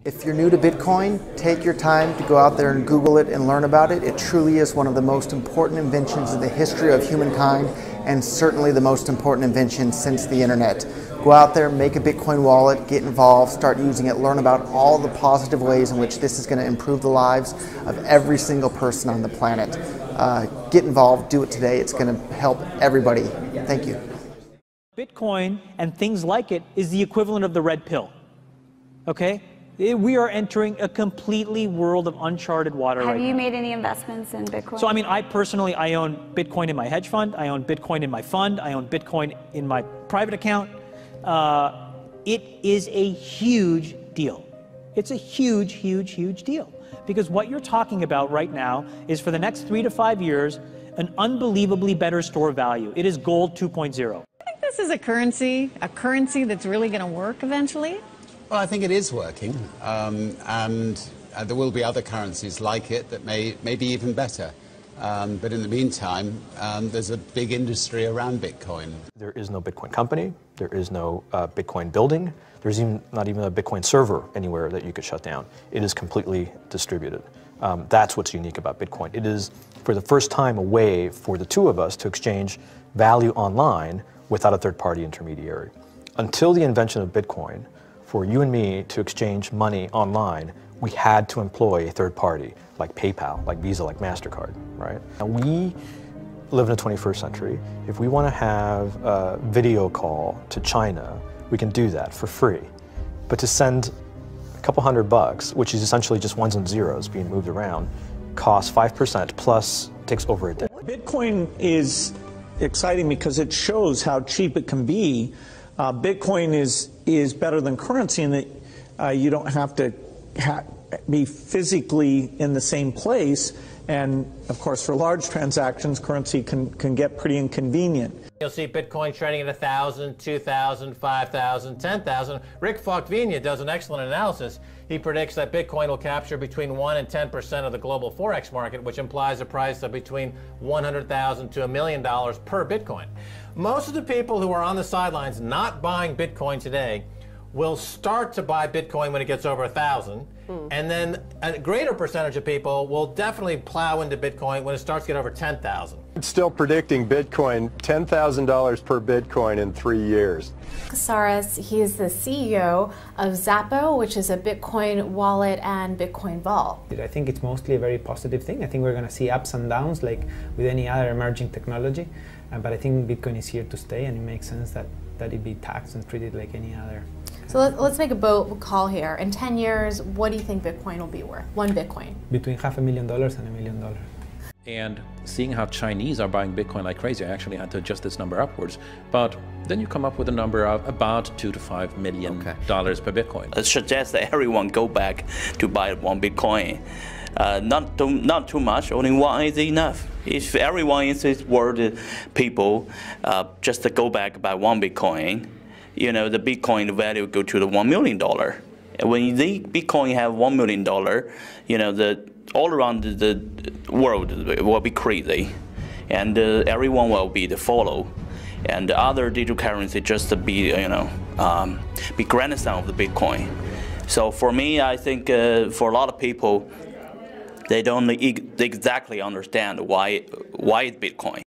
If you're new to Bitcoin, take your time to go out there and Google it and learn about it. It truly is one of the most important inventions in the history of humankind, and certainly the most important invention since the internet. Go out there, make a Bitcoin wallet, get involved, start using it, learn about all the positive ways in which this is going to improve the lives of every single person on the planet. Get involved, do it today. It's going to help everybody. Thank you. Bitcoin and things like it is the equivalent of the red pill. Okay? We are entering a completely world of uncharted water right now. Have you made any investments in Bitcoin? So I mean, I own Bitcoin in my hedge fund, I own Bitcoin in my fund, I own Bitcoin in my private account. It is a huge deal. It's a huge, huge, huge deal. Because what you're talking about right now is for the next 3 to 5 years, an unbelievably better store of value. It is gold 2.0. I think this is a currency that's really going to work eventually. Well, I think it is working, and there will be other currencies like it that may be even better. But in the meantime, there's a big industry around Bitcoin. There is no Bitcoin company. There is no Bitcoin building. There's not even a Bitcoin server anywhere that you could shut down. It is completely distributed. That's what's unique about Bitcoin. It is, for the first time, a way for the two of us to exchange value online without a third-party intermediary. Until the invention of Bitcoin, for you and me to exchange money online, we had to employ a third party, like PayPal, like Visa, like MasterCard, right? And we live in the 21st century. If we want to have a video call to China, we can do that for free. But to send a couple $100, which is essentially just ones and zeros being moved around, costs 5% plus takes over a day. Bitcoin is exciting because it shows how cheap it can be. Bitcoin is better than currency in that you don't have to be physically in the same place, and of course for large transactions currency can get pretty inconvenient. You'll see Bitcoin trading at 1,000, 2,000, 5,000, 10,000. Rick Falkvinia does an excellent analysis. He predicts that Bitcoin will capture between 1 and 10% of the global Forex market, which implies a price of between $100,000 to $1 million per Bitcoin. Most of the people who are on the sidelines not buying Bitcoin today will start to buy Bitcoin when it gets over 1,000, and then a greater percentage of people will definitely plow into Bitcoin when it starts to get over 10,000. It's still predicting Bitcoin $10,000 per Bitcoin in 3 years. Casares, he is the CEO of Zappo, which is a Bitcoin wallet and Bitcoin vault. I think it's mostly a very positive thing. I think we're going to see ups and downs like with any other emerging technology, but I think Bitcoin is here to stay, and it makes sense that it be taxed and treated like any other. So let's make a bold call here. In 10 years, what do you think Bitcoin will be worth? One Bitcoin? Between $500,000 and $1 million. And seeing how Chinese are buying Bitcoin like crazy, I actually had to adjust this number upwards. But then you come up with a number of about $2 to $5 million per Bitcoin. I suggest that everyone go back to buy one Bitcoin. Not too much, only one is enough. If everyone in this world, people, just to go back buy one Bitcoin, you know, the Bitcoin value go to the $1 million. And when the Bitcoin have $1 million, you know, all around the world will be crazy, and everyone will be the follow, and the other digital currency just to be, you know, be grandson of the Bitcoin. So for me, I think for a lot of people, they don't exactly understand why it's Bitcoin.